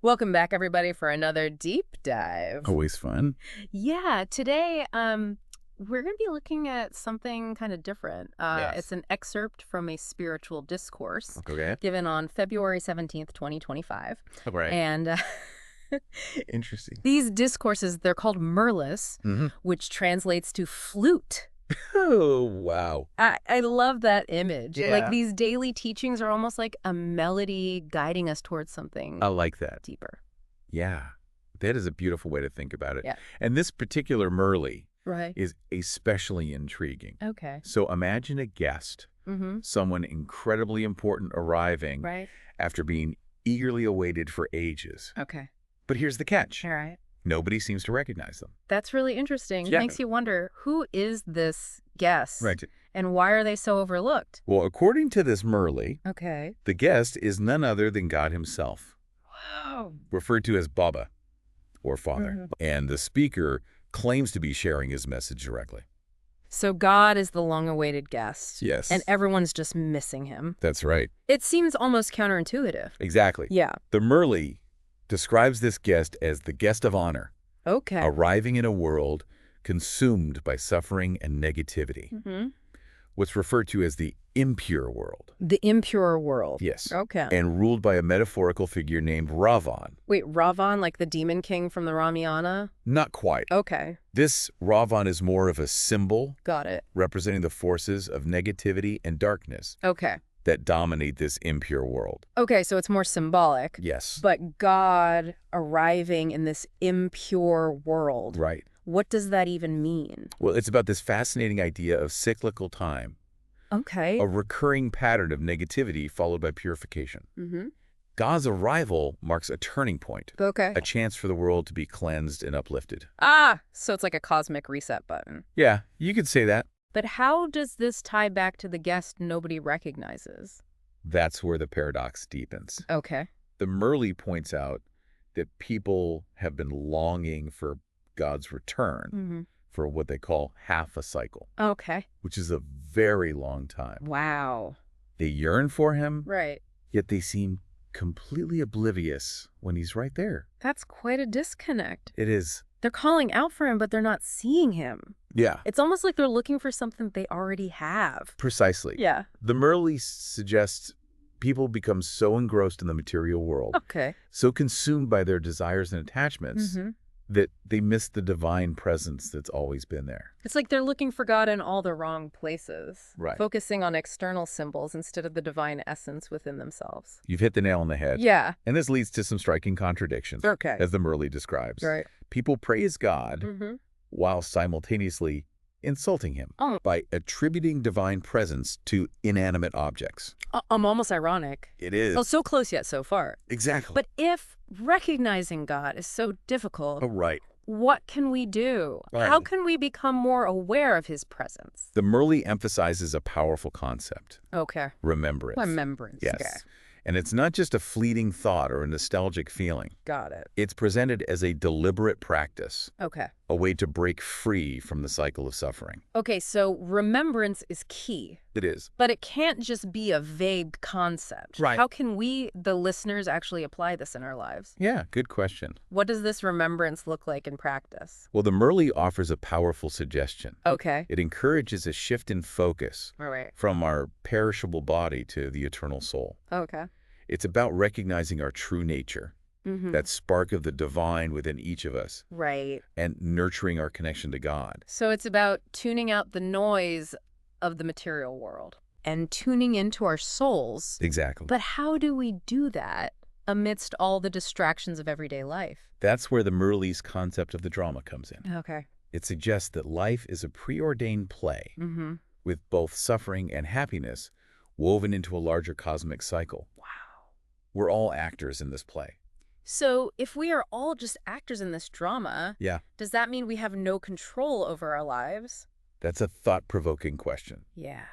Welcome back, everybody, for another deep dive. Always fun. Yeah, today we're going to be looking at something kind of different. Yes. It's an excerpt from a spiritual discourse Okay. given on February 17th, 2025. All right. And Interesting. these discourses, they're called Murlis, which translates to flute. Oh, wow. I love that image. Yeah. Like these daily teachings are almost like a melody guiding us towards something I like that. deeper. Yeah. That is a beautiful way to think about it. Yeah. And this particular Murli Right. is especially intriguing. Okay. So imagine a guest, someone incredibly important arriving Right. after being eagerly awaited for ages. Okay. But here's the catch. All right. Nobody seems to recognize them. That's really interesting. Yeah. Makes you wonder, who is this guest? Right. And why are they so overlooked? Well, according to this Murli, Okay. the guest is none other than God himself, Wow. referred to as Baba, or Father. And the speaker claims to be sharing his message directly. So God is the long-awaited guest. Yes. And everyone's just missing him. That's right. It seems almost counterintuitive. Exactly. Yeah. The Murli describes this guest as the guest of honor, Okay. arriving in a world consumed by suffering and negativity, what's referred to as the impure world. The impure world. Yes. Okay. And ruled by a metaphorical figure named Ravan. Wait, Ravan, like the demon king from the Ramayana? Not quite. Okay. This Ravan is more of a symbol Got it. representing the forces of negativity and darkness Okay. that dominate this impure world. Okay, so it's more symbolic. Yes. But God arriving in this impure world. Right. What does that even mean? Well, it's about this fascinating idea of cyclical time, Okay. a recurring pattern of negativity followed by purification. God's arrival marks a turning point, Okay. a chance for the world to be cleansed and uplifted. So it's like a cosmic reset button. Yeah, you could say that. But how does this tie back to the guest nobody recognizes? That's where the paradox deepens. Okay. The Murli points out that people have been longing for God's return for what they call half a cycle, Okay. which is a very long time. Wow. They yearn for him, Right. yet they seem completely oblivious when he's right there. That's quite a disconnect. It is. They're calling out for him, but they're not seeing him. Yeah, It's almost like they're looking for something they already have. precisely. Yeah. The Murli suggests people become so engrossed in the material world, Okay. so consumed by their desires and attachments, that they miss the divine presence that's always been there. It's like they're looking for God in all the wrong places. Right. Focusing on external symbols instead of the divine essence within themselves. You've hit the nail on the head. Yeah. And this leads to some striking contradictions, Okay. as the Murli describes. Right. People praise God while simultaneously insulting him Oh. by attributing divine presence to inanimate objects. Almost ironic. It is. Oh, so close yet so far. Exactly. But if recognizing God is so difficult, Oh, right. what can we do? Right. How can we become more aware of his presence? The Murli emphasizes a powerful concept, Okay. remembrance. Remembrance. Yes. Okay. And it's not just a fleeting thought or a nostalgic feeling. Got it. It's presented as a deliberate practice, Okay. a way to break free from the cycle of suffering. Okay, so remembrance is key, It is. but it can't just be a vague concept. Right. How can we, the listeners, actually apply this in our lives? Yeah, good question. What does this remembrance look like in practice? Well, the Murli offers a powerful suggestion. Okay. It encourages a shift in focus All right. from our perishable body to the eternal soul. Okay. It's about recognizing our true nature, that spark of the divine within each of us, Right. and nurturing our connection to God. So it's about tuning out the noise of the material world and tuning into our souls. Exactly. But how do we do that amidst all the distractions of everyday life? That's where the Murli's concept of the drama comes in. Okay. It suggests that life is a preordained play with both suffering and happiness woven into a larger cosmic cycle. Wow. We're all actors in this play. So if we are all just actors in this drama, Yeah, does that mean we have no control over our lives? that's a thought-provoking question. Yeah.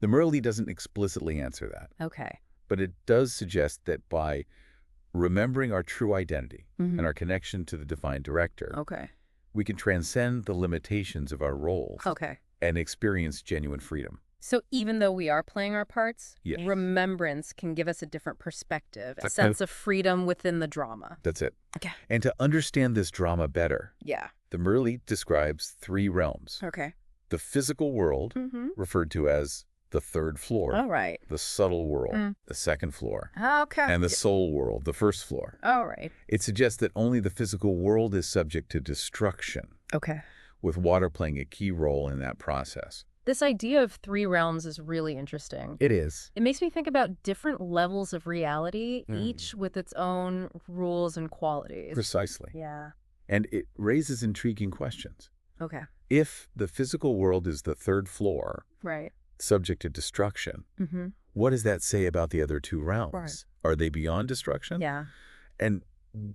The Murli doesn't explicitly answer that, Okay. but it does suggest that by remembering our true identity and our connection to the divine director, Okay. we can transcend the limitations of our roles Okay. and experience genuine freedom. So even though we are playing our parts, Yes. remembrance can give us a different perspective, a That's sense of freedom within the drama. That's it. Okay. And to understand this drama better, Yeah. the Murli describes 3 realms. Okay. The physical world, referred to as the 3rd floor. All right. The subtle world, the 2nd floor. Okay. And the soul world, the 1st floor. All right. It suggests that only the physical world is subject to destruction, Okay. with water playing a key role in that process. This idea of 3 realms is really interesting. It is. It makes me think about different levels of reality, each with its own rules and qualities. Precisely. Yeah. And it raises intriguing questions. Okay. If the physical world is the 3rd floor, Right. subject to destruction, what does that say about the other 2 realms? Right. Are they beyond destruction? Yeah. And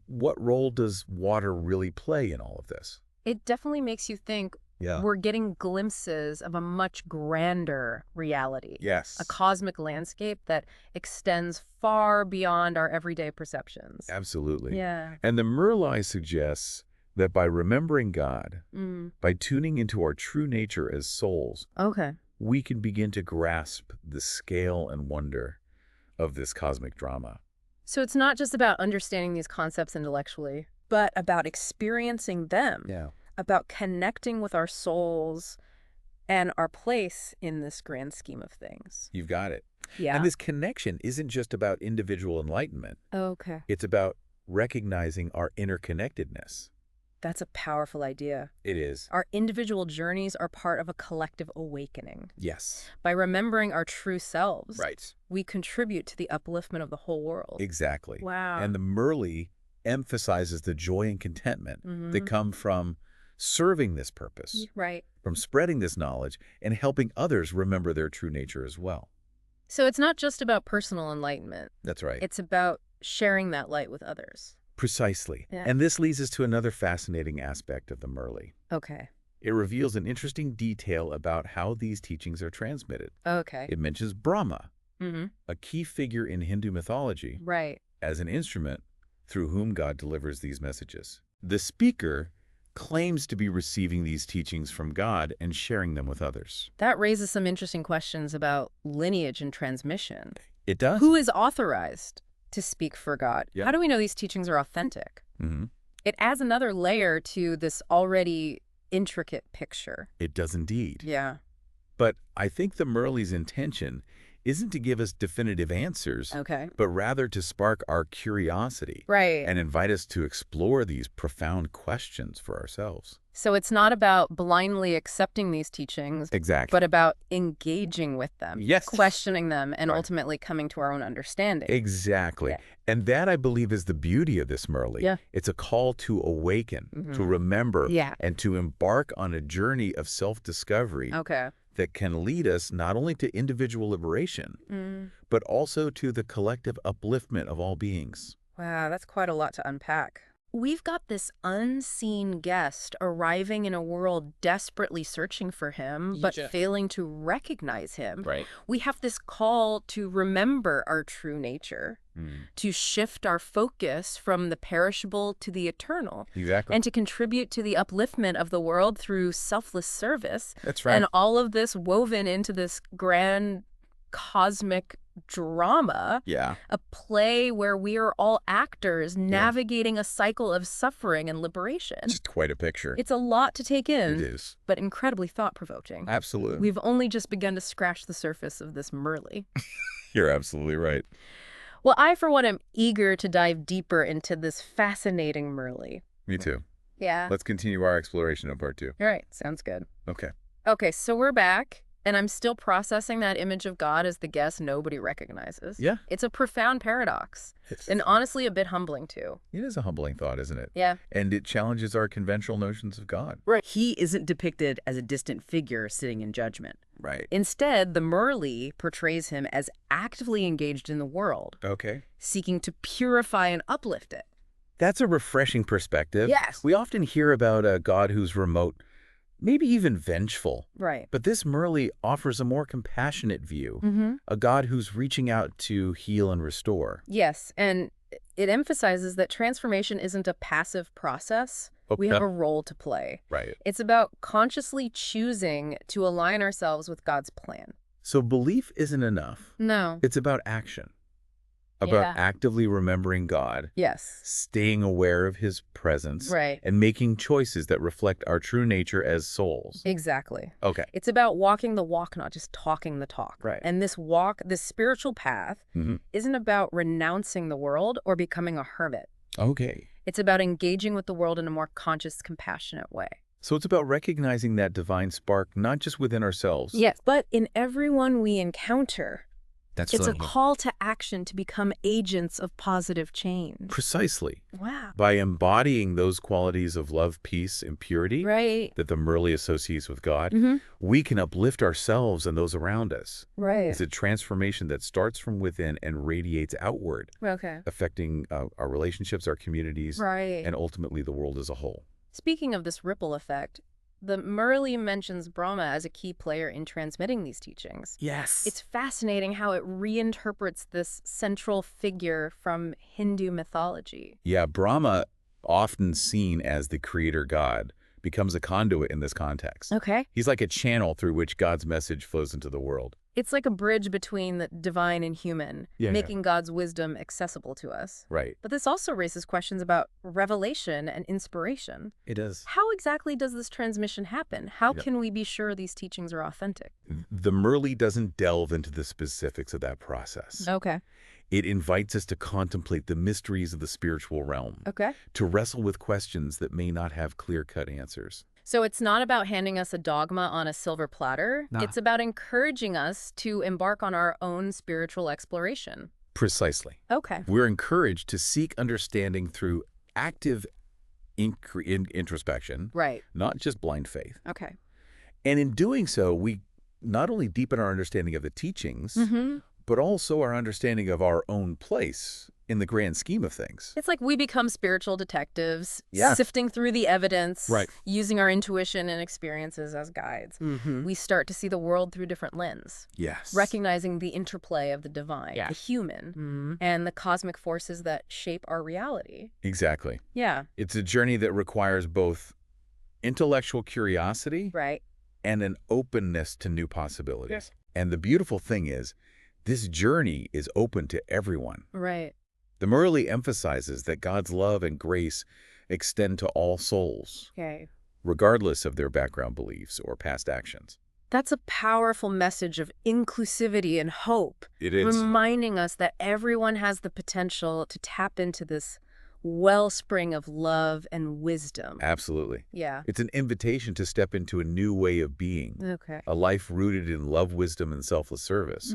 what role does water really play in all of this? It definitely makes you think we're getting glimpses of a much grander reality. Yes. A cosmic landscape that extends far beyond our everyday perceptions. Absolutely. Yeah. And the Murli suggests that by remembering God, by tuning into our true nature as souls, Okay. we can begin to grasp the scale and wonder of this cosmic drama. So it's not just about understanding these concepts intellectually, but about experiencing them. Yeah. About connecting with our souls and our place in this grand scheme of things. You've got it. Yeah. And this connection isn't just about individual enlightenment. Okay. It's about recognizing our interconnectedness. That's a powerful idea. It is. Our individual journeys are part of a collective awakening. Yes. By remembering our true selves, Right. we contribute to the upliftment of the whole world. Exactly. Wow. And the Murli emphasizes the joy and contentment that come from serving this purpose, Right. from spreading this knowledge and helping others remember their true nature as well. So it's not just about personal enlightenment. That's right. It's about sharing that light with others. Precisely. Yeah. And this leads us to another fascinating aspect of the Murli. Okay. It reveals an interesting detail about how these teachings are transmitted. Okay. It mentions Brahma, a key figure in Hindu mythology, Right. as an instrument through whom God delivers these messages. The speaker claims to be receiving these teachings from God and sharing them with others. That raises some interesting questions about lineage and transmission. It does. Who is authorized to speak for God? Yeah. How do we know these teachings are authentic? It adds another layer to this already intricate picture. It does indeed. Yeah. But I think the Murli's intention isn't to give us definitive answers, Okay. but rather to spark our curiosity Right. and invite us to explore these profound questions for ourselves. So it's not about blindly accepting these teachings, Exactly. but about engaging with them, Yes. questioning them, and Right. ultimately coming to our own understanding. Exactly. Yeah. And that, I believe, is the beauty of this Murli. Yeah. It's a call to awaken, to remember, Yeah. and to embark on a journey of self-discovery Okay. that can lead us not only to individual liberation, but also to the collective upliftment of all beings. Wow, that's quite a lot to unpack. We've got this unseen guest arriving in a world desperately searching for him, but Yeah. failing to recognize him. Right. We have this call to remember our true nature, to shift our focus from the perishable to the eternal, Exactly. and to contribute to the upliftment of the world through selfless service. That's right. And all of this woven into this grand cosmic drama, Yeah. a play where we are all actors navigating a cycle of suffering and liberation. Just quite a picture. It's a lot to take in, It is. but incredibly thought-provoking. Absolutely. We've only just begun to scratch the surface of this Murli. You're absolutely right. Well, I, for one, am eager to dive deeper into this fascinating Murli. Me too. Yeah. Let's continue our exploration of part 2. All right. Sounds good. Okay. Okay, so we're back, and I'm still processing that image of God as the guest nobody recognizes. Yeah. It's a profound paradox, and honestly a bit humbling, too. It is a humbling thought, isn't it? Yeah. And it challenges our conventional notions of God. Right. He isn't depicted as a distant figure sitting in judgment. Right. Instead, the Murli portrays him as actively engaged in the world, Okay. seeking to purify and uplift it. That's a refreshing perspective. Yes. We often hear about a God who's remote, maybe even vengeful. Right. But this Murli offers a more compassionate view, a God who's reaching out to heal and restore. Yes, and it emphasizes that transformation isn't a passive process. We have a role to play. Right. It's about consciously choosing to align ourselves with God's plan. So belief isn't enough. No. It's about action, about actively remembering God, Yes. staying aware of his presence, Right. and making choices that reflect our true nature as souls. Exactly. Okay. It's about walking the walk, not just talking the talk. Right. And this walk, this spiritual path, isn't about renouncing the world or becoming a hermit. Okay. It's about engaging with the world in a more conscious, compassionate way. So it's about recognizing that divine spark, not just within ourselves. Yes, but in everyone we encounter. That's It's a call to action to become agents of positive change. Precisely. Wow. By embodying those qualities of love, peace, and purity Right. that the Murli associates with God, we can uplift ourselves and those around us. Right. It's a transformation that starts from within and radiates outward, Okay. affecting our relationships, our communities, Right. and ultimately the world as a whole. Speaking of this ripple effect, the Murli mentions Brahma as a key player in transmitting these teachings. Yes. It's fascinating how it reinterprets this central figure from Hindu mythology. Yeah, Brahma, often seen as the creator god, becomes a conduit in this context. Okay. He's like a channel through which God's message flows into the world. It's like a bridge between the divine and human, making God's wisdom accessible to us. Right. But this also raises questions about revelation and inspiration. It does. How exactly does this transmission happen? How can we be sure these teachings are authentic? The Murli doesn't delve into the specifics of that process. Okay. It invites us to contemplate the mysteries of the spiritual realm, Okay. to wrestle with questions that may not have clear-cut answers. So it's not about handing us a dogma on a silver platter. Nah. It's about encouraging us to embark on our own spiritual exploration. Precisely. Okay. We're encouraged to seek understanding through active introspection, Right. not just blind faith. Okay. And in doing so, we not only deepen our understanding of the teachings, but also our understanding of our own place in the grand scheme of things. It's like we become spiritual detectives, Yeah. sifting through the evidence, Right. using our intuition and experiences as guides. We start to see the world through different lens, Yes. recognizing the interplay of the divine, the human, and the cosmic forces that shape our reality. Exactly. Yeah. It's a journey that requires both intellectual curiosity Right. and an openness to new possibilities. Yes. And the beautiful thing is, this journey is open to everyone. Right. The Murli emphasizes that God's love and grace extend to all souls, Okay. regardless of their background beliefs or past actions. That's a powerful message of inclusivity and hope. It is. Reminding us that everyone has the potential to tap into this wellspring of love and wisdom. Absolutely. Yeah. It's an invitation to step into a new way of being, Okay. a life rooted in love, wisdom, and selfless service.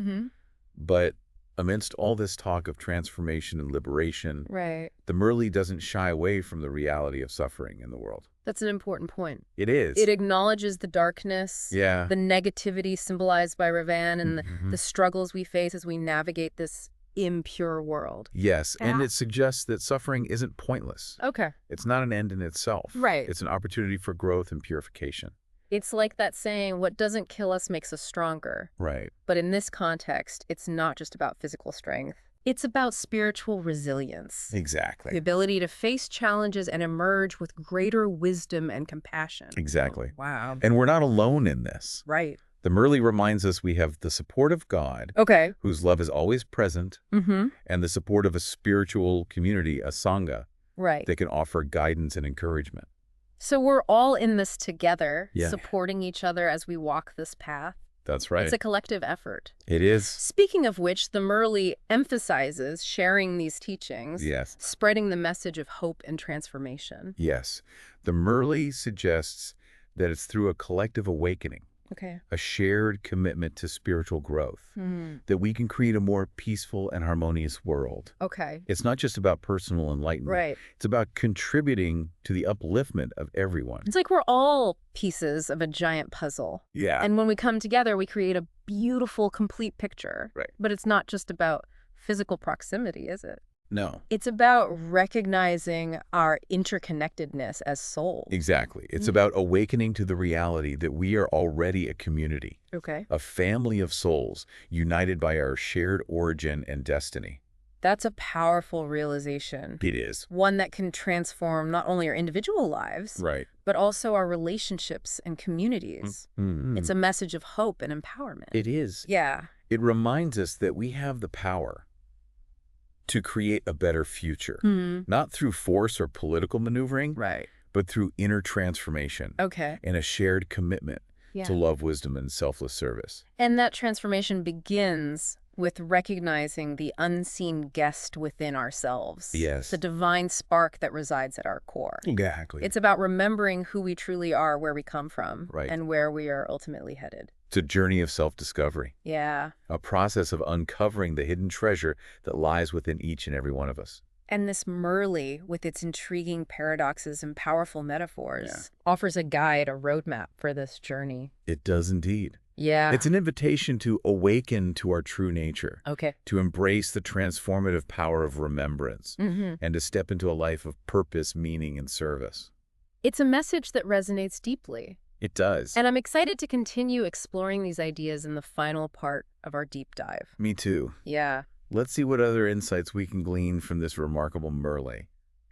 But amidst all this talk of transformation and liberation, Right. the Murli doesn't shy away from the reality of suffering in the world. That's an important point. It is. It acknowledges the darkness, Yeah. the negativity symbolized by Ravan, and the struggles we face as we navigate this impure world. Yes, and it suggests that suffering isn't pointless. Okay. It's not an end in itself. Right. It's an opportunity for growth and purification. It's like that saying, what doesn't kill us makes us stronger. Right. But in this context, it's not just about physical strength. It's about spiritual resilience. Exactly. The ability to face challenges and emerge with greater wisdom and compassion. Exactly. Wow. And we're not alone in this. Right. The Murli reminds us we have the support of God, Okay. whose love is always present, and the support of a spiritual community, a sangha, Right. that can offer guidance and encouragement. So we're all in this together, Yeah. supporting each other as we walk this path. That's right. It's a collective effort. It is. Speaking of which, the Murli emphasizes sharing these teachings, Yes. spreading the message of hope and transformation. Yes. The Murli suggests that it's through a collective awakening, Okay. a shared commitment to spiritual growth, that we can create a more peaceful and harmonious world. Okay. It's not just about personal enlightenment. Right. It's about contributing to the upliftment of everyone. It's like we're all pieces of a giant puzzle. Yeah. And when we come together, we create a beautiful, complete picture. Right. But it's not just about physical proximity, is it? No. It's about recognizing our interconnectedness as souls. Exactly. It's about awakening to the reality that we are already a community, Okay. a family of souls united by our shared origin and destiny. That's a powerful realization. It is. One that can transform not only our individual lives, Right. but also our relationships and communities. Mm-hmm. It's a message of hope and empowerment. It is. Yeah. It reminds us that we have the power to create a better future, not through force or political maneuvering, Right. but through inner transformation Okay. and a shared commitment to love, wisdom, and selfless service. And that transformation begins with recognizing the unseen guest within ourselves. Yes. The divine spark that resides at our core. Exactly. It's about remembering who we truly are, where we come from, Right. and where we are ultimately headed. It's a journey of self-discovery, Yeah. a process of uncovering the hidden treasure that lies within each and every one of us. And this Murli, with its intriguing paradoxes and powerful metaphors, offers a guide, a roadmap for this journey. It does indeed. Yeah. It's an invitation to awaken to our true nature, Okay. to embrace the transformative power of remembrance, and to step into a life of purpose, meaning, and service. It's a message that resonates deeply. It does. And I'm excited to continue exploring these ideas in the final part of our deep dive. Me too. Yeah. Let's see what other insights we can glean from this remarkable Murli.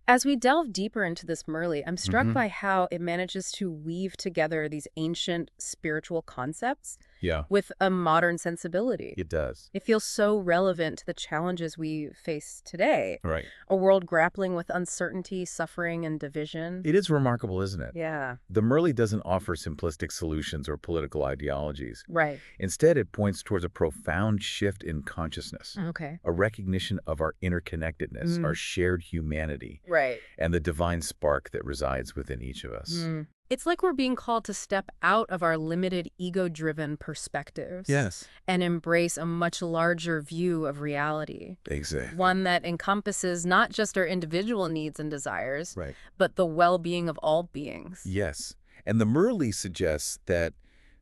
As we delve deeper into this Murli, I'm struck by how it manages to weave together these ancient spiritual concepts Yeah, with a modern sensibility. it does. It feels so relevant to the challenges we face today. Right. A world grappling with uncertainty, suffering, and division. It is remarkable, isn't it? Yeah. The Murli doesn't offer simplistic solutions or political ideologies. Right. Instead, it points towards a profound shift in consciousness, Okay. a recognition of our interconnectedness, our shared humanity, Right. and the divine spark that resides within each of us. It's like we're being called to step out of our limited ego-driven perspectives. Yes. And embrace a much larger view of reality. Exactly. One that encompasses not just our individual needs and desires, Right. but the well-being of all beings. Yes. And the Murli suggests that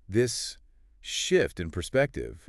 this shift in perspective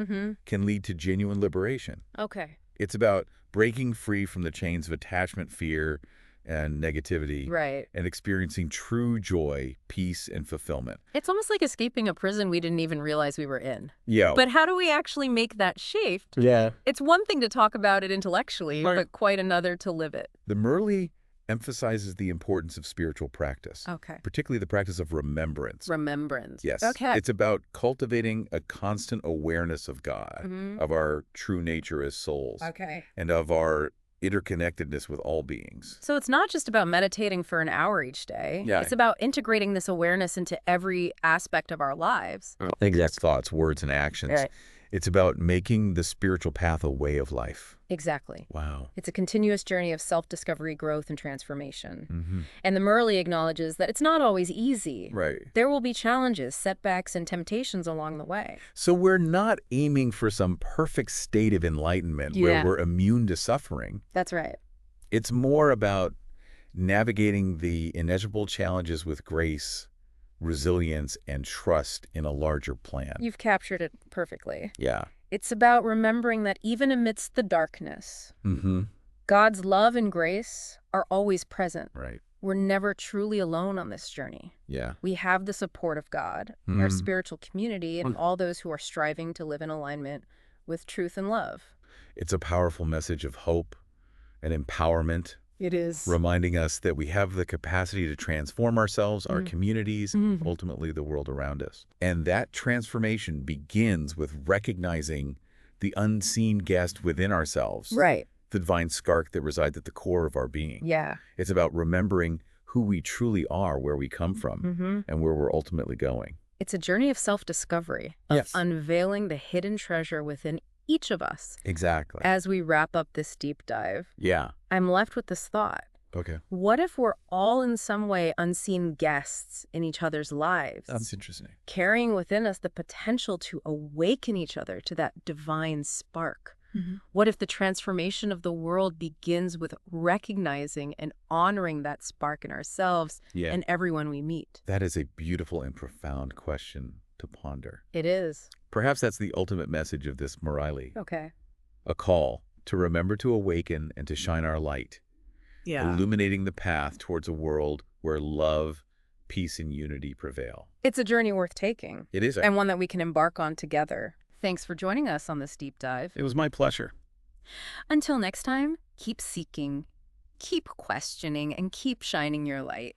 can lead to genuine liberation. Okay. It's about breaking free from the chains of attachment, fear, and negativity, Right. and experiencing true joy, peace, and fulfillment. It's almost like escaping a prison we didn't even realize we were in. Yeah. But how do we actually make that shift? Yeah. It's one thing to talk about it intellectually, Right. but quite another to live it. The Murli emphasizes the importance of spiritual practice, Okay. particularly the practice of remembrance. Remembrance. Yes. Okay. It's about cultivating a constant awareness of God, of our true nature as souls, Okay. and of our interconnectedness with all beings. So it's not just about meditating for an hour each day. Yeah. It's about integrating this awareness into every aspect of our lives. Exact thoughts, words, and actions. Right. It's about making the spiritual path a way of life. Exactly. Wow. It's a continuous journey of self-discovery, growth, and transformation. And the Murli acknowledges that it's not always easy. Right. There will be challenges, setbacks, and temptations along the way. So we're not aiming for some perfect state of enlightenment Yeah. where we're immune to suffering. That's right. It's more about navigating the inevitable challenges with grace, resilience, and trust in a larger plan. You've captured it perfectly. Yeah. It's about remembering that even amidst the darkness, Mm-hmm. God's love and grace are always present. Right. We're never truly alone on this journey. Yeah. We have the support of God, our spiritual community, and all those who are striving to live in alignment with truth and love. It's a powerful message of hope and empowerment, It is. reminding us that we have the capacity to transform ourselves, our communities, ultimately the world around us. And that transformation begins with recognizing the unseen guest within ourselves, Right. the divine spark that resides at the core of our being. Yeah. It's about remembering who we truly are, where we come from, and where we're ultimately going. It's a journey of self-discovery, of unveiling the hidden treasure within each of us. Exactly. As we wrap up this deep dive, Yeah. I'm left with this thought. Okay. What if we're all in some way unseen guests in each other's lives, That's interesting. carrying within us the potential to awaken each other to that divine spark? What if the transformation of the world begins with recognizing and honoring that spark in ourselves and everyone we meet? That is a beautiful and profound question to ponder. It is. Perhaps that's the ultimate message of this Murli, Okay. a call to remember to awaken and to shine our light, illuminating the path towards a world where love, peace, and unity prevail. It's a journey worth taking, It is. and one that we can embark on together. Thanks for joining us on this deep dive. It was my pleasure. Until next time, keep seeking, keep questioning, and keep shining your light.